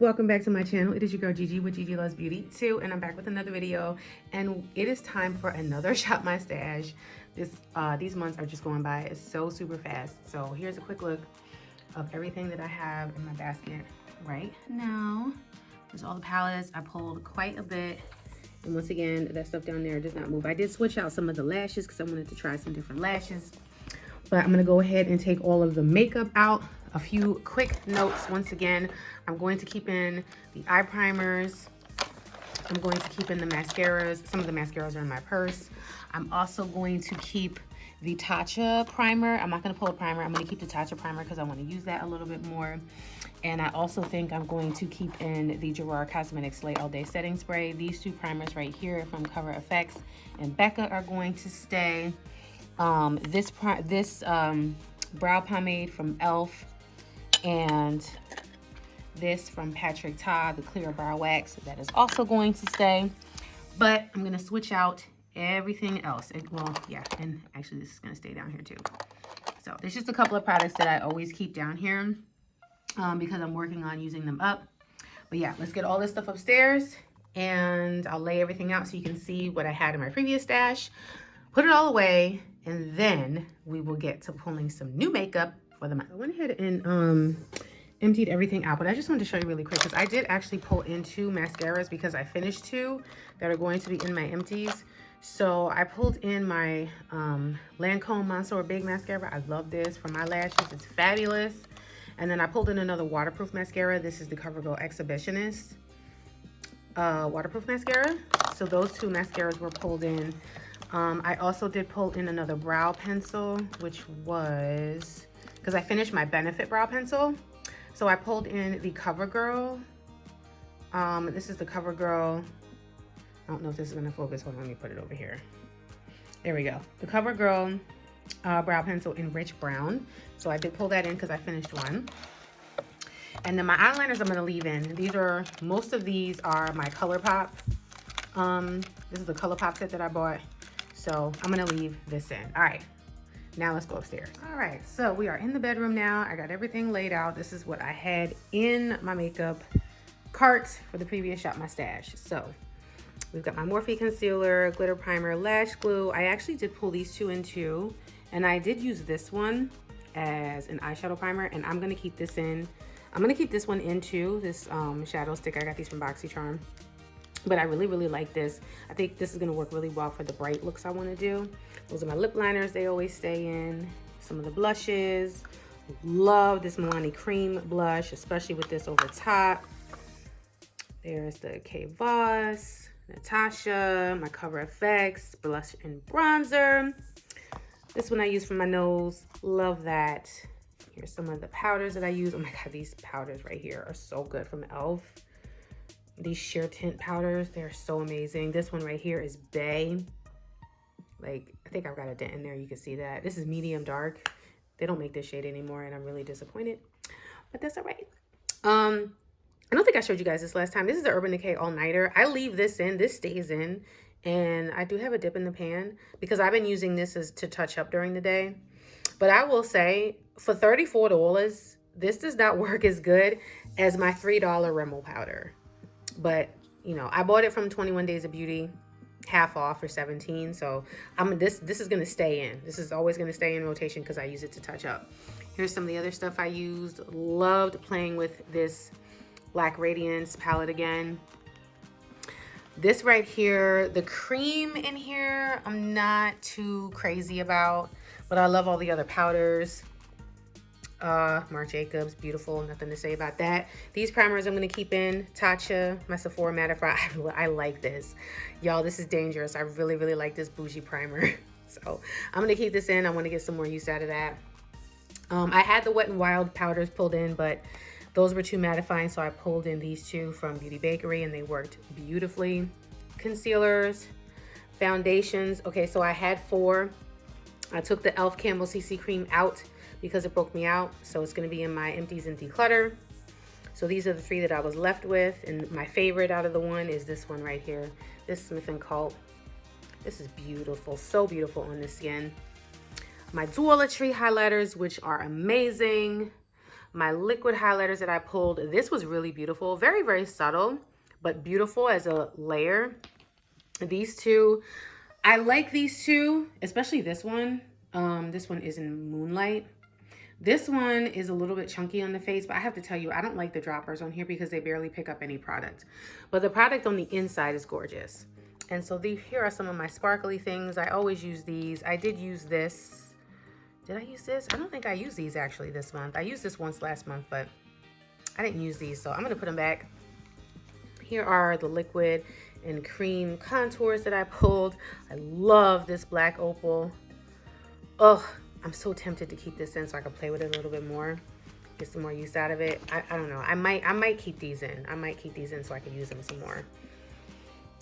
welcome back to my channel. It is your girl Gigi with Gigi Loves Beauty too, and I'm back with another video, and it is time for another Shop My Stash. These months are just going by so super fast. So here's a quick look of everything that I have in my basket right now. There's all the palettes. I pulled quite a bit, and once again, that stuff down there does not move. I did switch out some of the lashes because I wanted to try some different lashes, but I'm gonna go ahead and take all of the makeup out. A few quick notes. Once again, I'm going to keep in the eye primers. I'm going to keep in the mascaras. Some of the mascaras are in my purse. I'm also going to keep the Tatcha primer. I'm not going to pull a primer. I'm going to keep the Tatcha primer because I want to use that a little bit more. And I also think I'm going to keep in the Gerard Cosmetics Lay All Day Setting Spray. These two primers right here from Cover FX and Becca are going to stay. This brow pomade from e.l.f. and this from Patrick Ta, the clear brow wax, that is also going to stay. But I'm gonna switch out everything else. Well, yeah, and actually this is gonna stay down here too. So there's just a couple of products that I always keep down here because I'm working on using them up. But yeah, let's get all this stuff upstairs and I'll lay everything out so you can see what I had in my previous stash, put it all away, and then we will get to pulling some new makeup for the month. I went ahead and emptied everything out, but I just wanted to show you really quick because I did actually pull in 2 mascaras because I finished 2 that are going to be in my empties. So I pulled in my Lancome Monsour Big Mascara. I love this for my lashes. It's fabulous. And then I pulled in another waterproof mascara. This is the CoverGirl Exhibitionist waterproof mascara. So those 2 mascaras were pulled in. I also did pull in another brow pencil, which was, because I finished my Benefit brow pencil. So I pulled in the CoverGirl. This is the CoverGirl. I don't know if this is gonna focus. Hold on, let me put it over here. There we go. The CoverGirl brow pencil in Rich Brown. So I did pull that in because I finished one. And then my eyeliners I'm gonna leave in. Most of these are my ColourPop. This is the ColourPop set that I bought. So I'm gonna leave this in. All right. Now let's go upstairs. All right, so we are in the bedroom now. I got everything laid out. This is what I had in my makeup cart for the previous Shop My Stash. So we've got my Morphe concealer, glitter primer, lash glue. I actually did pull these 2 in too, and I did use this one as an eyeshadow primer, and I'm gonna keep this in. I'm gonna keep this one in too, this shadow stick. I got these from BoxyCharm, but I really, really like this. I think this is gonna work really well for the bright looks I wanna do. Those are my lip liners, they always stay in. Some of the blushes. Love this Milani Cream blush, especially with this over top. There's the K Voss, Natasha, my Cover FX blush and bronzer. This one I use for my nose, love that. Here's some of the powders that I use. Oh my God, these powders right here are so good from e.l.f. These sheer tint powders, they're so amazing. This one right here is Bay. Like, I think I've got a dent in there. You can see that. This is medium dark. They don't make this shade anymore, and I'm really disappointed. But that's all right. I don't think I showed you guys this last time. This is the Urban Decay All Nighter. I leave this in. This stays in. And I do have a dip in the pan because I've been using this to touch up during the day. But I will say, for $34, this does not work as good as my $3 Rimmel powder. But, you know, I bought it from 21 Days of Beauty, half off for $17. So this is gonna stay in. This is always gonna stay in rotation because I use it to touch up. Here's some of the other stuff I used. Loved playing with this Black Radiance palette again. This right here, the cream in here, I'm not too crazy about, but I love all the other powders. Marc Jacobs, beautiful, nothing to say about that. These primers I'm gonna keep in. Tatcha, my Sephora Mattify. I like this. Y'all, this is dangerous. I really, really like this bougie primer. So I'm gonna keep this in. I wanna get some more use out of that. I had the Wet n Wild powders pulled in, but those were too mattifying, so I pulled in these 2 from Beauty Bakery, and they worked beautifully. Concealers, foundations. Okay, so I had 4. I took the e.l.f. Campbell CC Cream out because it broke me out. So it's gonna be in my Empties and Declutter. So these are the 3 that I was left with. And my favorite out of the one is this one right here. This Smith & Cult. This is beautiful, so beautiful on the skin. My Duolatry highlighters, which are amazing. My liquid highlighters that I pulled, this was really beautiful. Very, very subtle, but beautiful as a layer. These two, I like these two, especially this one. This one is in Moonlight. This one is a little bit chunky on the face, but I have to tell you, I don't like the droppers on here because they barely pick up any product. But the product on the inside is gorgeous. And so here are some of my sparkly things. I always use these. I did use this. Did I use this? I don't think I used these actually this month. I used this once last month, but I didn't use these. So I'm gonna put them back. Here are the liquid and cream contours that I pulled. I love this black opal. Oh, I'm so tempted to keep this in so I can play with it a little bit more, get some more use out of it. I don't know. I might keep these in. I might keep these in so I can use them some more.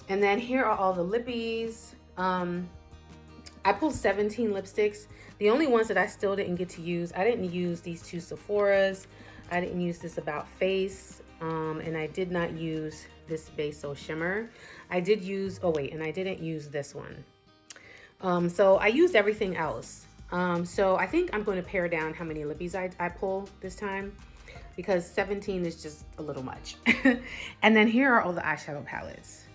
And then here are all the Lippies. I pulled 17 lipsticks. The only ones that I still didn't get to use, I didn't use these two Sephora's. I didn't use this About Face. And I did not use this Baso Shimmer. I did use, oh wait, and I didn't use this one. So I used everything else. So I think I'm going to pare down how many Lippies I pull this time because 17 is just a little much. And then here are all the eyeshadow palettes.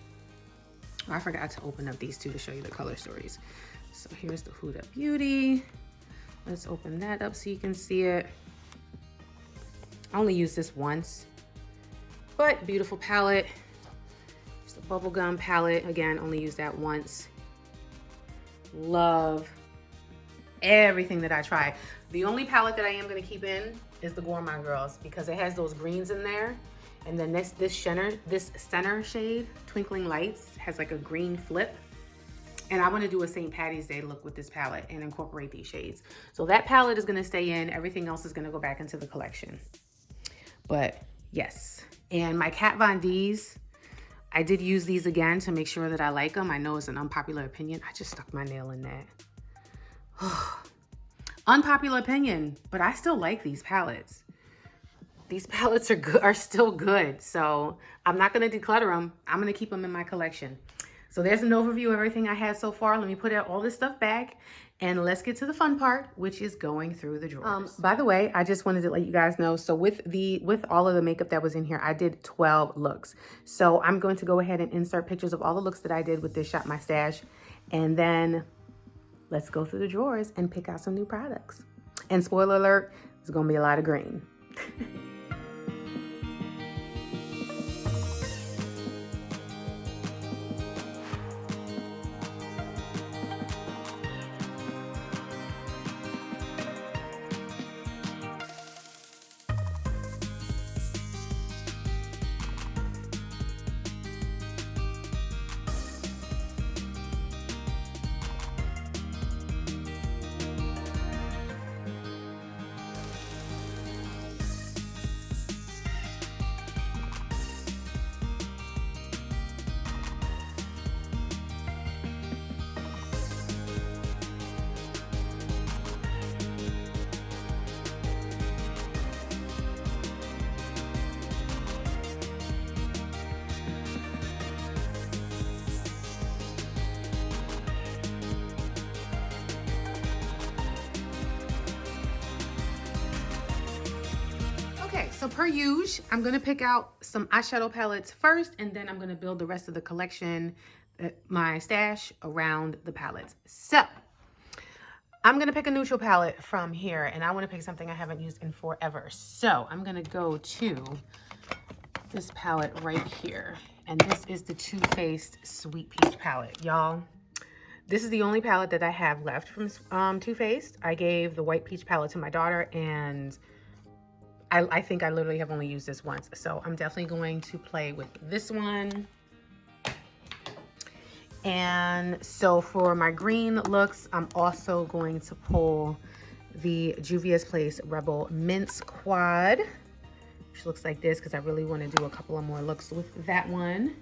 Oh, I forgot to open up these two to show you the color stories. So here's the Huda Beauty. Let's open that up so you can see it. I only used this once, but beautiful palette. It's the bubblegum palette. Again, only used that once. Love everything that I try. The only palette that I am going to keep in is the Gourmand Girls because it has those greens in there. And then this center shade, Twinkling Lights, has like a green flip. And I want to do a St. Patty's Day look with this palette and incorporate these shades. So that palette is going to stay in. Everything else is going to go back into the collection. But yes. And my Kat Von D's, I did use these again to make sure that I like them. I know it's an unpopular opinion. I just stuck my nail in that. Unpopular opinion, but I still like these palettes. These palettes are still good. So I'm not going to declutter them. I'm going to keep them in my collection. So there's an overview of everything I had so far. Let me put all this stuff back and let's get to the fun part, which is going through the drawers. By the way, I just wanted to let you guys know. So with all of the makeup that was in here, I did 12 looks. So I'm going to go ahead and insert pictures of all the looks that I did with this Shop My Stash. And then let's go through the drawers and pick out some new products. And spoiler alert, there's gonna be a lot of green. So per usual, I'm going to pick out some eyeshadow palettes first, and then I'm going to build the rest of the collection, my stash, around the palettes. So I'm going to pick a neutral palette from here, and I want to pick something I haven't used in forever. So I'm going to go to this palette right here, and this is the Too Faced Sweet Peach palette. Y'all, this is the only palette that I have left from Too Faced. I gave the White Peach palette to my daughter, and I think I literally have only used this once. So I'm definitely going to play with this one. And so for my green looks, I'm also going to pull the Juvia's Place Rebel Mince Quad, which looks like this because I really want to do a couple of more looks with that one.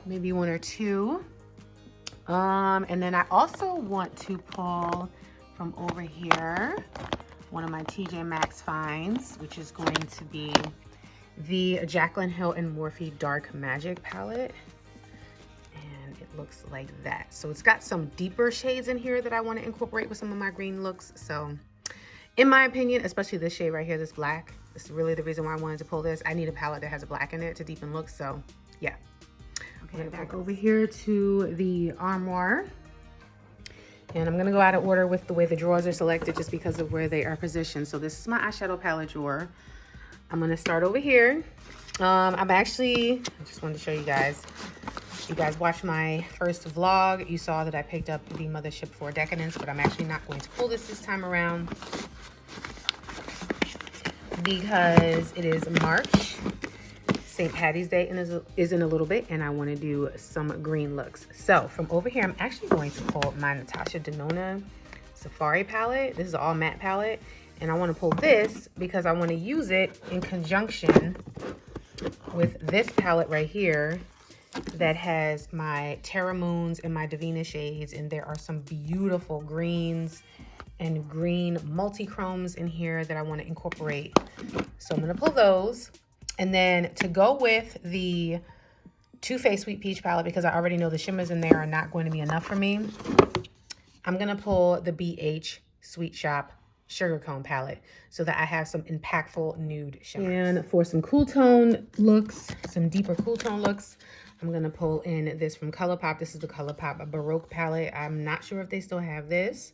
Maybe one or two. And then I also want to pull from over here one of my TJ Maxx finds, which is going to be the Jaclyn Hill and Morphe Dark Magic palette. And it looks like that. So it's got some deeper shades in here that I want to incorporate with some of my green looks. So in my opinion, especially this shade right here, this black, It's really the reason why I wanted to pull this. I need a palette that has a black in it to deepen looks, so yeah. Okay, back over here to the armoire. And I'm gonna go out of order with the way the drawers are selected just because of where they are positioned. So this is my eyeshadow palette drawer. I'm gonna start over here. I just wanted to show you guys. You guys watched my first vlog. You saw that I picked up the Mothership for Decadence, but I'm actually not going to pull this time around because it is March. St. Patty's Day is in a little bit, and I want to do some green looks. So from over here, I'm actually going to pull my Natasha Denona Safari palette. This is an all matte palette, and I want to pull this because I want to use it in conjunction with this palette right here that has my Terra Moons and my Divina shades, and there are some beautiful greens and green multi-chromes in here that I want to incorporate. So I'm going to pull those. And then to go with the Too Faced Sweet Peach palette, because I already know the shimmers in there are not going to be enough for me, I'm going to pull the BH Sweet Shop Sugar Cone palette so that I have some impactful nude shimmers. And for some cool tone looks, some deeper cool tone looks, I'm going to pull in this from ColourPop. This is the ColourPop Baroque palette. I'm not sure if they still have this,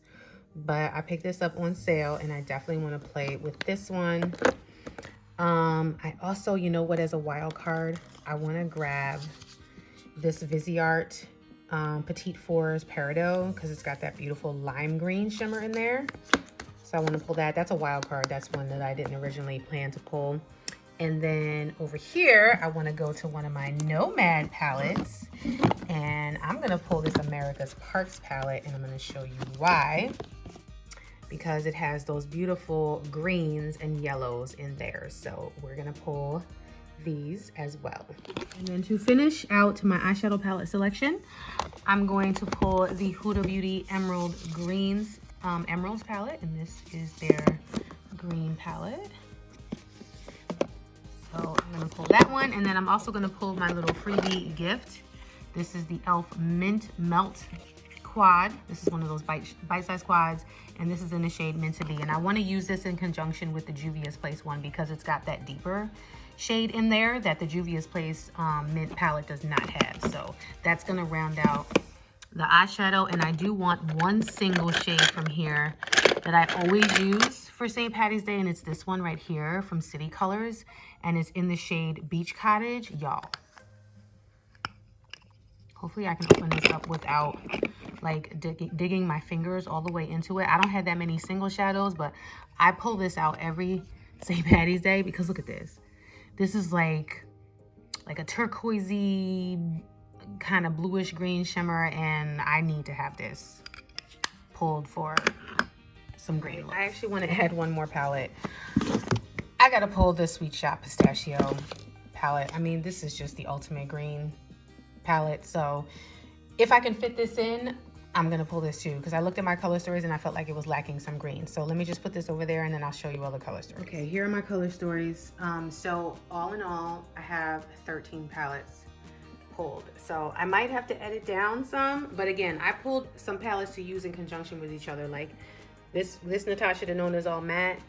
but I picked this up on sale, and I definitely want to play with this one. I also, you know what, as a wild card, I want to grab this Viseart Petite Fours Peridot because it's got that beautiful lime green shimmer in there. So I want to pull that. That's a wild card. That's one that I didn't originally plan to pull. And then over here, I want to go to one of my Nomad palettes, and I'm going to pull this America's Parks palette, and I'm going to show you why. Because it has those beautiful greens and yellows in there. So we're gonna pull these as well. And then to finish out my eyeshadow palette selection, I'm going to pull the Huda Beauty Emerald Greens Emeralds palette, and this is their green palette. So I'm gonna pull that one, and then I'm also gonna pull my little freebie gift. This is the e.l.f. Mint Melt Quad. This is one of those bite-sized quads, and this is in the shade Meant to Be. And I want to use this in conjunction with the Juvia's Place one because it's got that deeper shade in there that the Juvia's Place mint palette does not have. So that's going to round out the eyeshadow. And I do want one single shade from here that I always use for St. Patty's Day, and it's this one right here from City Colors, and it's in the shade Beach Cottage. Y'all, hopefully I can open this up without like digging my fingers all the way into it. I don't have that many single shadows, but I pull this out every St. Patty's Day because look at this. This is like a turquoisey kind of bluish green shimmer, and I need to have this pulled for some green looks. I actually want to add one more palette. I gotta pull this Sweet Shop Pistachio palette. I mean, this is just the ultimate green palette. So if I can fit this in, I'm gonna pull this too because I looked at my color stories and I felt like it was lacking some green. So let me just put this over there and then I'll show you all the color stories. Okay, here are my color stories. So all in all, I have 13 palettes pulled. So I might have to edit down some, but again, I pulled some palettes to use in conjunction with each other. Like this Natasha Denona is all matte.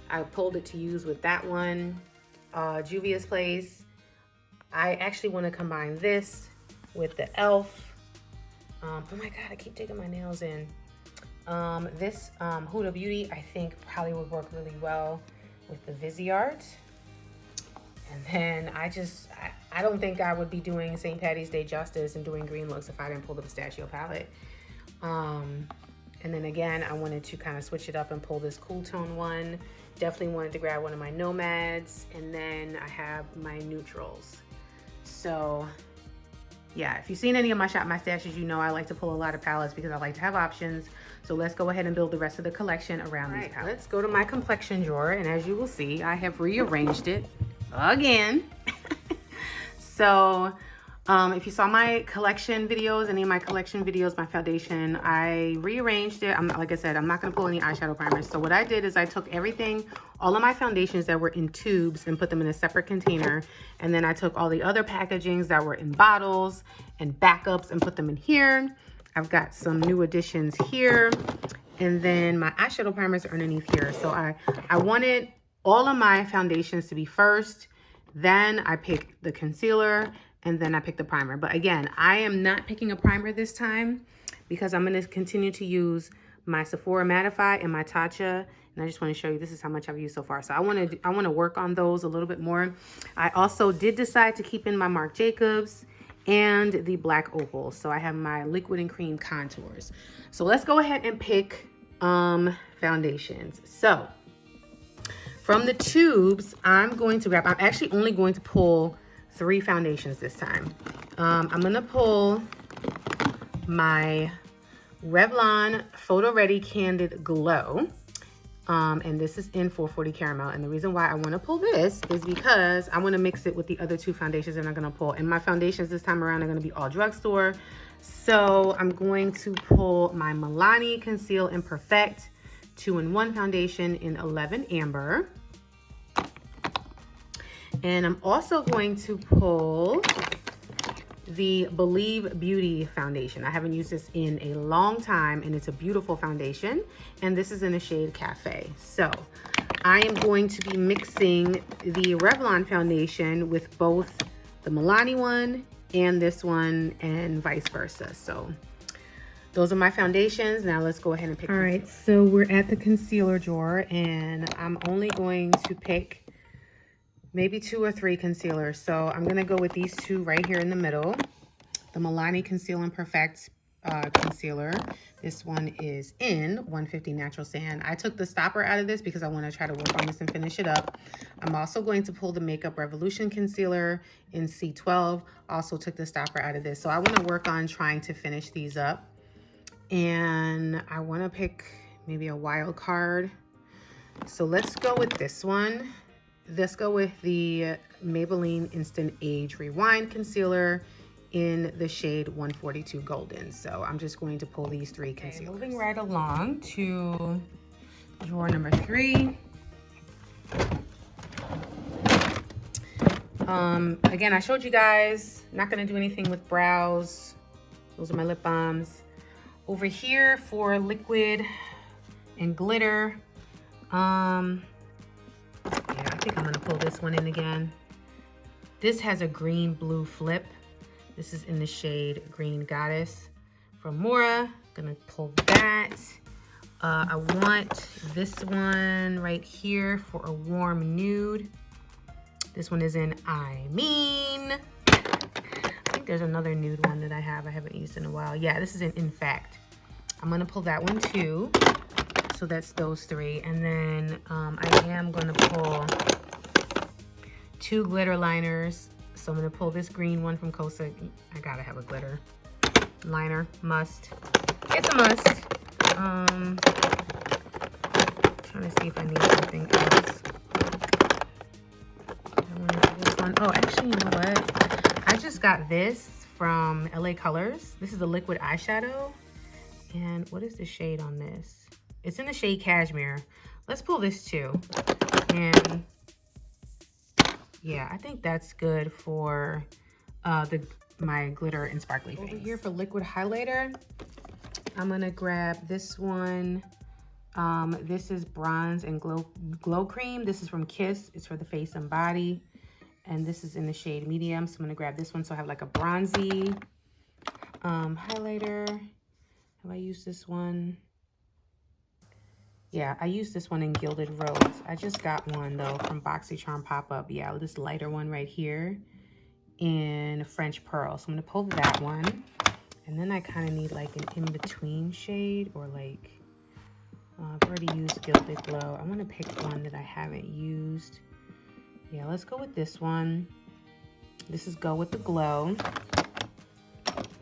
I pulled it to use with that one, Juvia's Place. I actually want to combine this with the e.l.f. Oh my god, I keep digging my nails in. This Huda Beauty I think probably would work really well with the Viseart. And then I don't think I would be doing St. Patty's Day justice and doing green looks if I didn't pull the pistachio palette. And then again, I wanted to kind of switch it up and pull this cool tone one. Definitely wanted to grab one of my Nomads, and then I have my neutrals. So yeah, if you've seen any of my Shop My Stashes, you know I like to pull a lot of palettes because I like to have options. So let's go ahead and build the rest of the collection around these palettes. Let's go to my complexion drawer, and as you will see, I have rearranged it again. So if you saw my collection videos, any of my collection videos, my foundation, I rearranged it. Like I said, I'm not going to pull any eyeshadow primers. So what I did is I took everything, all of my foundations that were in tubes and put them in a separate container. And then I took all the other packagings that were in bottles and backups and put them in here. I've got some new additions here. And then my eyeshadow primers are underneath here. So I wanted all of my foundations to be first, then I pick the concealer, and then I pick the primer. But again, I am not picking a primer this time because I'm going to continue to use my Sephora Mattify and my Tatcha. And I just want to show you, this is how much I've used so far. So I want to work on those a little bit more. I also did decide to keep in my Marc Jacobs and the black opal. So I have my liquid and cream contours. So let's go ahead and pick foundations. So from the tubes, I'm going to grab, I'm actually only going to pull 3 foundations this time. I'm gonna pull my Revlon Photo Ready Candid Glow. And this is in 440 Caramel. And the reason why I want to pull this is because I want to mix it with the other 2 foundations that I'm going to pull. And my foundations this time around are going to be all drugstore. So I'm going to pull my Milani Conceal and Perfect 2-in-1 foundation in 11 Amber. And I'm also going to pull the Believe Beauty foundation. I haven't used this in a long time, and it's a beautiful foundation, and this is in the shade Cafe. So I am going to be mixing the Revlon foundation with both the Milani one and this one, and vice versa. So those are my foundations. Now let's go ahead and pick. All right, so we're at the concealer drawer, and I'm only going to pick maybe 2 or 3 concealers. So I'm gonna go with these 2 right here in the middle. The Milani Conceal and Perfect concealer. This one is in 150 Natural Sand. I took the stopper out of this because I wanna try to work on this and finish it up. I'm also going to pull the Makeup Revolution concealer in C12. Also took the stopper out of this. So I wanna work on trying to finish these up. And I wanna pick maybe a wild card. So let's go with this one. Let's go with the Maybelline Instant Age Rewind Concealer in the shade 142 Golden. So I'm just going to pull these 3 concealers. Okay, moving right along to drawer number 3. Again, I showed you guys, not gonna do anything with brows. Those are my lip balms. Over here for liquid and glitter, yeah, I think I'm gonna pull this one in again. This has a green-blue flip. This is in the shade Green Goddess from Mora. Gonna pull that. I want this one right here for a warm nude. This one is in I Mean. I think there's another nude one that I haven't used in a while. Yeah, this is in Fact. I'm gonna pull that one too. So that's those 3. And then I am gonna pull 2 glitter liners. So I'm gonna pull this green one from Kosa. I gotta have a glitter liner, must. It's a must. Trying to see if I need something else. I want to do this one. Oh, actually, you know what? I just got this from LA Colors. This is a liquid eyeshadow. And what is the shade on this? It's in the shade Cashmere. Let's pull this too. And yeah, I think that's good for my glitter and sparkly things. Over here for liquid highlighter, I'm gonna grab this one. This is Bronze and Glow Cream. This is from Kiss. It's for the face and body. And this is in the shade Medium. So I'm gonna grab this one so I have like a bronzy highlighter. Have I used this one? Yeah, I used this one in Gilded Rose. I just got one though from BoxyCharm Pop-Up. Yeah, this lighter one right here in French Pearl. So I'm gonna pull that one. And then I kind of need like an in-between shade, or like, I've already used Gilded Glow. I wanna pick one that I haven't used. Yeah, let's go with this one. This is Go With The Glow.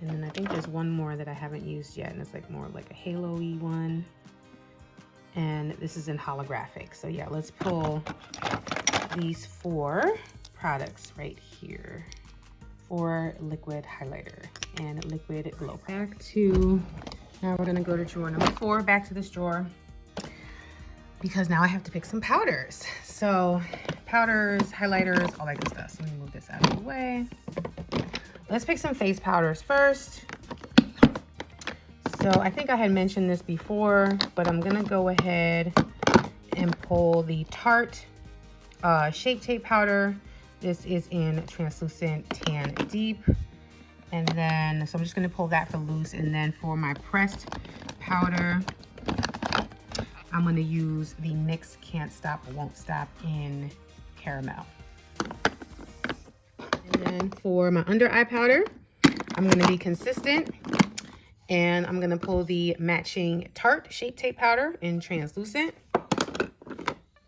And then I think there's one more that I haven't used yet, and it's like more like a halo-y one. And this is in holographic. So yeah, let's pull these 4 products right here for liquid highlighter and liquid glow. Back to, now we're gonna go to drawer number 4, back to this drawer, because now I have to pick some powders. So powders, highlighters, all that good stuff. So let me move this out of the way. Let's pick some face powders first. So I think I had mentioned this before, but I'm gonna go ahead and pull the Tarte Shape Tape powder. This is in Translucent Tan Deep. And then, so I'm just gonna pull that for loose. And then for my pressed powder, I'm gonna use the NYX Can't Stop, Won't Stop in Caramel. And then for my under eye powder, I'm gonna be consistent. And I'm gonna pull the matching Tarte Shape Tape powder in Translucent.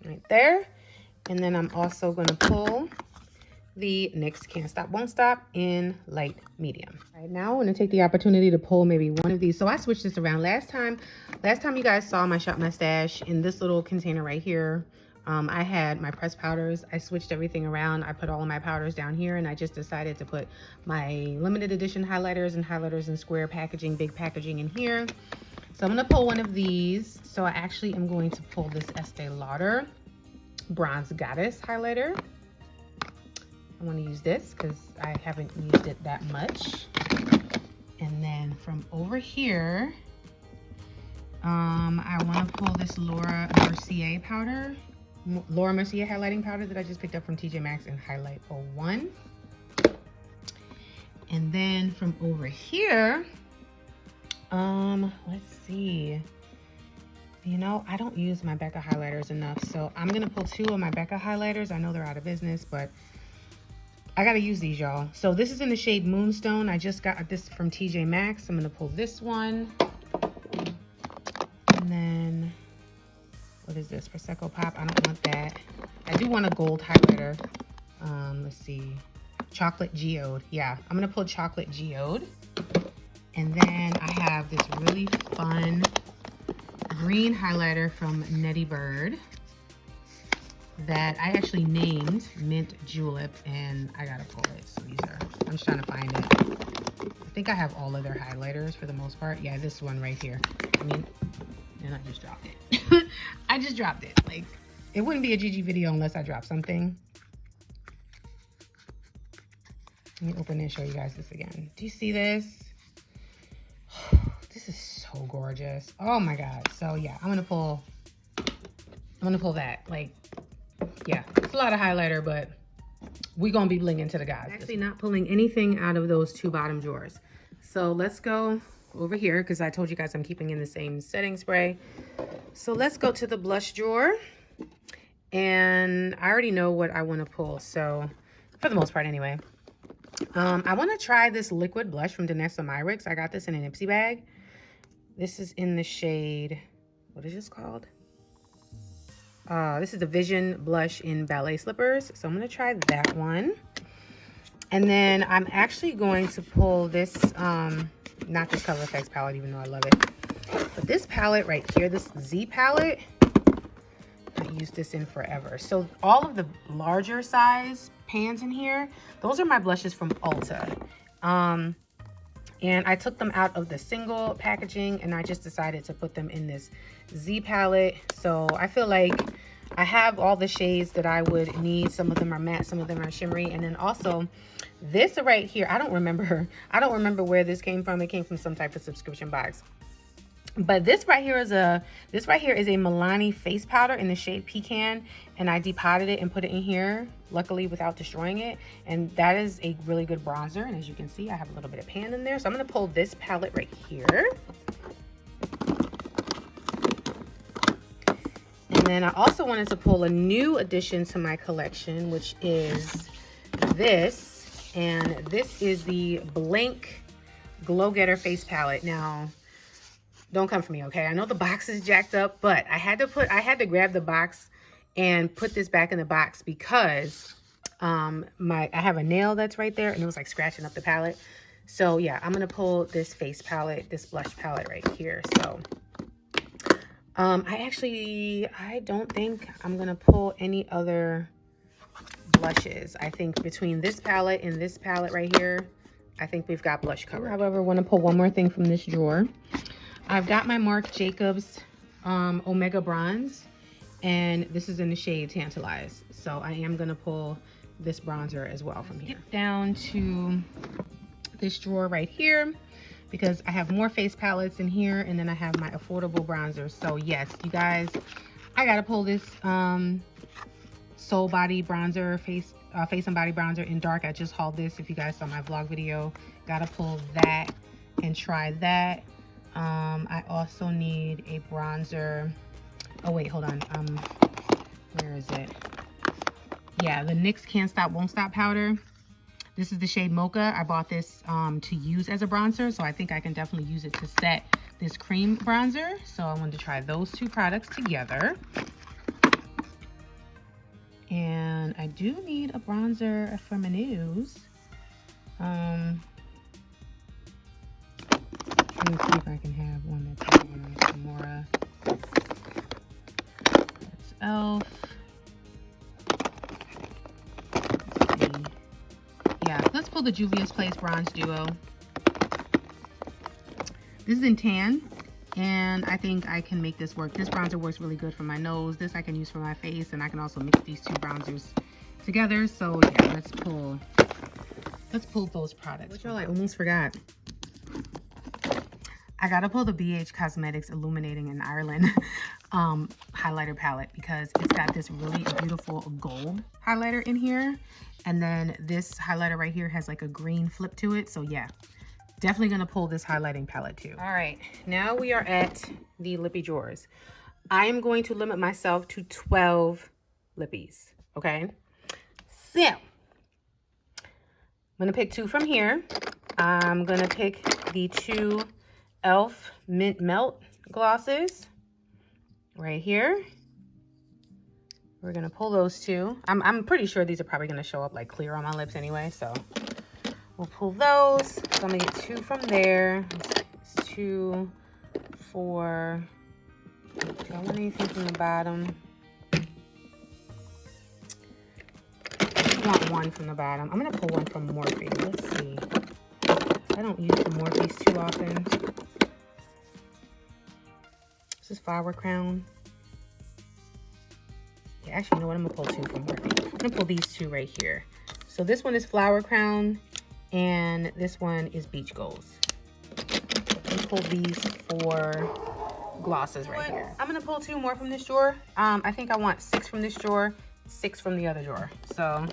Right there. And then I'm also gonna pull the NYX Can't Stop, Won't Stop in Light Medium. Right now, I'm gonna take the opportunity to pull maybe one of these. So I switched this around. Last time you guys saw my Shop My Stash in this little container right here. I had my pressed powders. I switched everything around. I put all of my powders down here, and I just decided to put my limited edition highlighters in square packaging, big packaging in here. So I'm gonna pull one of these. So I actually am going to pull this Estee Lauder Bronze Goddess highlighter. I want to use this because I haven't used it that much. And then from over here, I want to pull this Laura Mercier powder, Laura Mercier highlighting powder that I just picked up from TJ Maxx in Highlight 01. And then from over here, let's see. You know, I don't use my Becca highlighters enough, so I'm gonna pull two of my Becca highlighters. I know they're out of business, but I gotta use these, y'all. So this is in the shade Moonstone. I just got this from TJ Maxx. I'm gonna pull this one. And then, what is this? Prosecco Pop, I don't want that. I do want a gold highlighter. Let's see, Chocolate Geode. Yeah, I'm gonna pull Chocolate Geode. And then I have this really fun green highlighter from Nettie Bird that I actually named Mint Julep, and I gotta pull it. So these are, I'm just trying to find it. I think I have all of their highlighters for the most part. Yeah, this one right here. I mean, and I just dropped it. I just dropped it. Like, it wouldn't be a GG video unless I dropped something. Let me open it and show you guys this again. Do you see this? This is so gorgeous. Oh my God. So yeah, I'm gonna pull that. Like, yeah, it's a lot of highlighter, but we're gonna be blinging to the guys. I'm actually not pulling anything out of those two bottom drawers. So let's go over here, because I told you guys I'm keeping in the same setting spray. So let's go to the blush drawer. And I already know what I want to pull, so for the most part anyway. I want to try this liquid blush from Danessa Myricks. I got this in an IPSY bag. This is in the shade, what is this called? This is the Vision Blush in Ballet Slippers. So I'm going to try that one. And then I'm actually going to pull this, not this Color Effects palette, even though I love it. But this palette right here, this Z palette, I used this in forever. So all of the larger size pans in here, those are my blushes from Ulta. And I took them out of the single packaging, and I just decided to put them in this Z palette. So I feel like I have all the shades that I would need. Some of them are matte, some of them are shimmery. And then also this right here, I don't remember where this came from. It came from some type of subscription box. But this right here is a Milani face powder in the shade Pecan, and I depotted it and put it in here, luckily without destroying it. And that is a really good bronzer, and as you can see, I have a little bit of pan in there. So I'm gonna pull this palette right here. And then I also wanted to pull a new addition to my collection, which is this, and this is the Blank Glow Getter face palette. Now, don't come for me, okay? I know the box is jacked up, but I had to grab the box and put this back in the box because I have a nail that's right there, and it was like scratching up the palette. So yeah, I'm gonna pull this face palette, this blush palette right here. So I don't think I'm gonna pull any other blushes. I think between this palette and this palette right here, I think we've got blush covered. However, I want to pull one more thing from this drawer. I've got my Marc Jacobs Omega Bronze, and this is in the shade Tantalize. So I am gonna pull this bronzer as well from here. Get down to this drawer right here, because I have more face palettes in here, and then I have my affordable bronzers. So yes, you guys, I gotta pull this Soul Body Bronzer, Face and Body Bronzer in dark. I just hauled this. If you guys saw my vlog video, gotta pull that and try that. I also need a bronzer. Oh wait, hold on. Where is it? Yeah, the NYX Can't Stop Won't Stop powder. This is the shade Mocha. I bought this to use as a bronzer, so I think I can definitely use it to set this cream bronzer. So I wanted to try those two products together. And I do need a bronzer for my nose. Let me see if I can have one that's Samora. That's e.l.f. Let's see. Yeah, let's pull the Juvia's Place Bronze Duo. This is in tan, and I think I can make this work. This bronzer works really good for my nose. This I can use for my face, and I can also mix these two bronzers together. So yeah, let's pull those products. Which I almost forgot. I gotta pull the BH Cosmetics Illuminating in Ireland highlighter palette, because it's got this really beautiful gold highlighter in here, and then this highlighter right here has like a green flip to it. So yeah, definitely gonna pull this highlighting palette too. All right, now we are at the lippy drawers. I am going to limit myself to 12 lippies, okay? So I'm gonna pick 2 from here. I'm gonna pick the 2 e.l.f. Mint Melt glosses right here. We're gonna pull those 2. I'm pretty sure these are probably gonna show up like clear on my lips anyway, so we'll pull those. So I'm gonna get 2 from there. It's 2, 4. Do I want anything from the bottom? I want 1 from the bottom. I'm gonna pull 1 from Morphe. Let's see. I don't use the Morphes too often. This is Flower Crown. Yeah, actually, you know what? I'm gonna pull 2 from Morphe. I'm gonna pull these 2 right here. So this one is Flower Crown, and this one is Beach Goals. Let me pull these 4 glosses right here. I'm gonna pull 2 more from this drawer. I think I want 6 from this drawer, 6 from the other drawer. So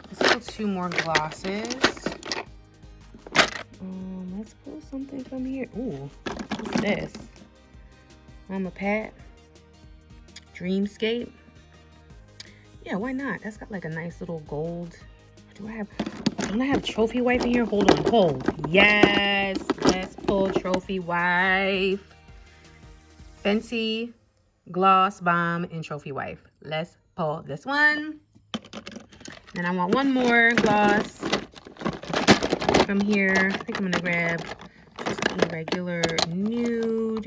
let's pull 2 more glosses. Let's pull something from here. Ooh, what's this? I'm a Pat. Dreamscape. Yeah, why not? That's got like a nice little gold. Don't I have Trophy Wife in here? Hold on, hold. Yes, let's pull Trophy Wife. Fenty, Gloss Bomb, and Trophy Wife. Let's pull this one. And I want 1 more gloss from here. I think I'm gonna grab just a regular nude.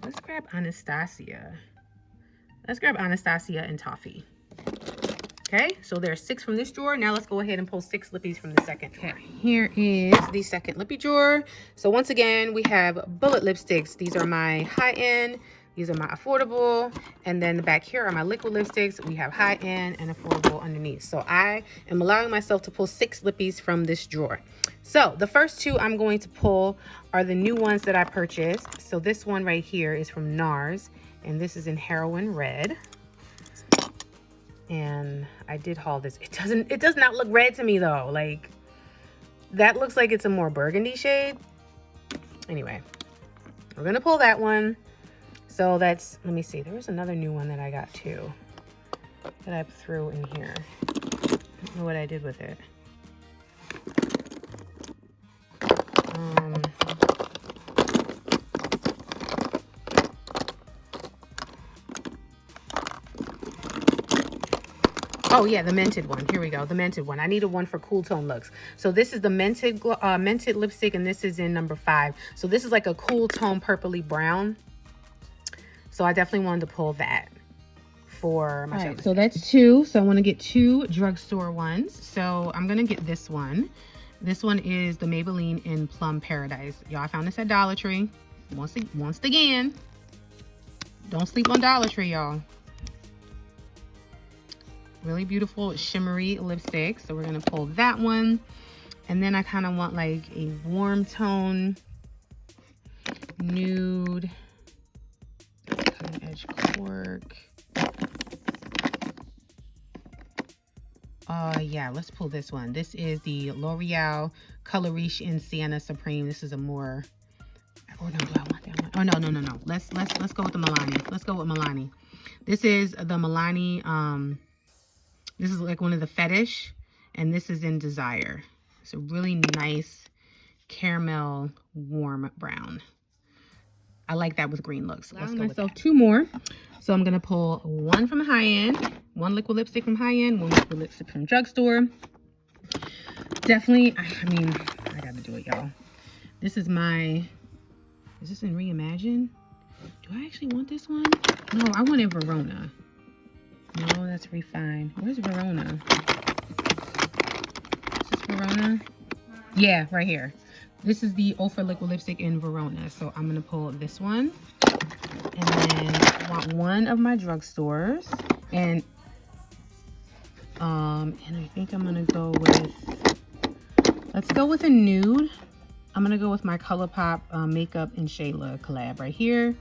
Let's grab Anastasia. Let's grab Anastasia and Toffee. Okay, so there's 6 from this drawer. Now let's go ahead and pull 6 lippies from the second drawer. Okay, here is the second lippy drawer. So once again, we have bullet lipsticks. These are my high-end. These are my affordable. And then the back here are my liquid lipsticks. We have high-end and affordable underneath. So I am allowing myself to pull 6 lippies from this drawer. So the first 2 I'm going to pull are the new ones that I purchased. So this one right here is from NARS, and this is in Heroin Red. And I did haul this. It does not look red to me though. Like, that looks like it's a more burgundy shade. Anyway, we're gonna pull that one. So that's, let me see, there was another new one that I got too that I threw in here. I don't know what I did with it. Oh yeah, the mented one. Here we go, the mented one. I needed one for cool tone looks. So this is the mented lipstick, and this is in number 5. So this is like a cool tone purpley brown. So I definitely wanted to pull that for my shop. So that's 2. So I want to get 2 drugstore ones. So I'm gonna get this one. This one is the Maybelline in Plum Paradise. Y'all, I found this at Dollar Tree. Once again, don't sleep on Dollar Tree, y'all. Really beautiful shimmery lipstick. So we're gonna pull that one. And then I kind of want like a warm tone nude. Kind of edge Fresh cork. Yeah, let's pull this one. This is the L'Oreal Color Riche in Sienna Supreme. This is a more, oh no, do I want that one? Oh no. Let's go with the Milani. Let's go with Milani. This is the Milani, this is like one of the Fetish, and this is in Desire. It's a really nice caramel warm brown. I like that with green looks. Let's go myself with 2 more. So I'm gonna pull one from high end, one liquid lipstick from high end, one liquid lipstick from drugstore. Definitely, I mean, I gotta do it, y'all. This is my, is this in Reimagine? Do I actually want this one? No, I want it Verona. No, that's Refined. Where's Verona? Is this Verona? Yeah, right here. This is the Ofra liquid lipstick in Verona. So I'm gonna pull this one. And then I want one of my drugstores. And I think I'm gonna go with, let's go with a nude. I'm gonna go with my ColourPop Makeup and Shayla collab right here.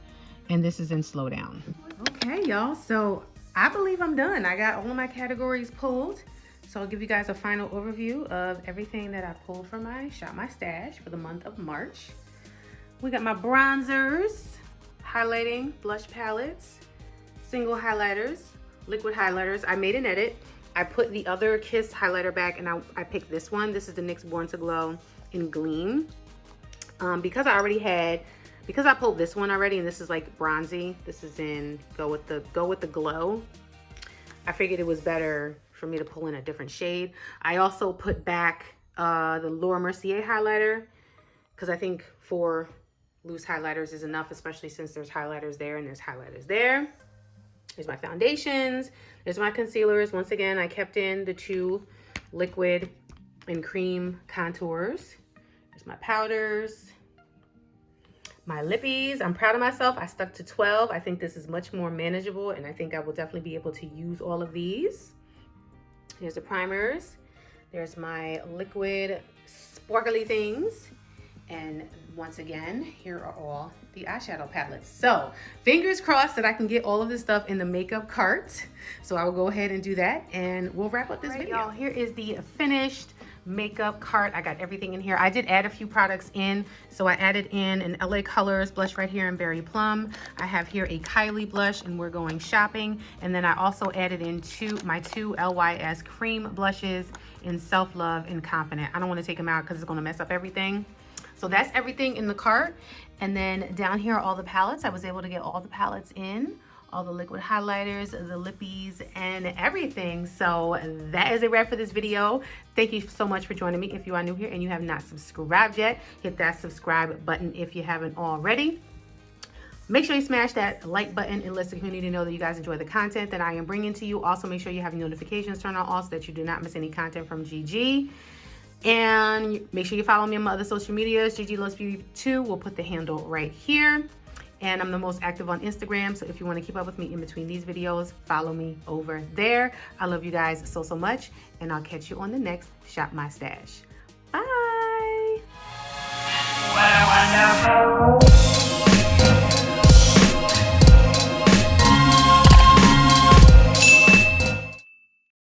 And this is in Slow Down. Okay, y'all, so I believe I'm done. I got all of my categories pulled. So I'll give you guys a final overview of everything that I pulled from my Shop My Stash for the month of March. We got my bronzers, highlighting, blush palettes, single highlighters, liquid highlighters. I made an edit. I put the other Kiss highlighter back and I picked this one. This is the NYX Born to Glow in Gleam. Because I pulled this one already, and this is like bronzy. This is in Go with the Glow. I figured it was better for me to pull in a different shade. I also put back the Laura Mercier highlighter because I think 4 loose highlighters is enough, especially since there's highlighters there and there's highlighters there. There's my foundations. There's my concealers. Once again, I kept in the 2 liquid and cream contours. There's my powders. My Lippies, I'm proud of myself. I stuck to 12. I think this is much more manageable, and I think I will definitely be able to use all of these. Here's the primers. There's my liquid sparkly things. And once again, here are all the eyeshadow palettes. So fingers crossed that I can get all of this stuff in the makeup cart. So I will go ahead and do that, and we'll wrap up this video. Y'all, here is the finished makeup cart. I got everything in here. I did add a few products in. So I added in an LA Colors blush right here in Berry Plum. I have here a Kylie blush, and we're going shopping. And then I also added in my two LYS cream blushes in Self Love and Confident. I don't want to take them out because it's going to mess up everything. So that's everything in the cart. And then down here are all the palettes. I was able to get all the palettes in, all the liquid highlighters, the Lippies, and everything. So that is a wrap for this video. Thank you so much for joining me. If you are new here and you have not subscribed yet, hit that subscribe button if you haven't already. Make sure you smash that like button and let the community know that you guys enjoy the content that I am bringing to you. Also, make sure you have your notifications turned on so that you do not miss any content from GG. And make sure you follow me on my other social medias. GG Loves Beauty 2. We'll put the handle right here. And I'm the most active on Instagram. So if you want to keep up with me in between these videos, follow me over there. I love you guys so, so much. And I'll catch you on the next Shop My Stash. Bye.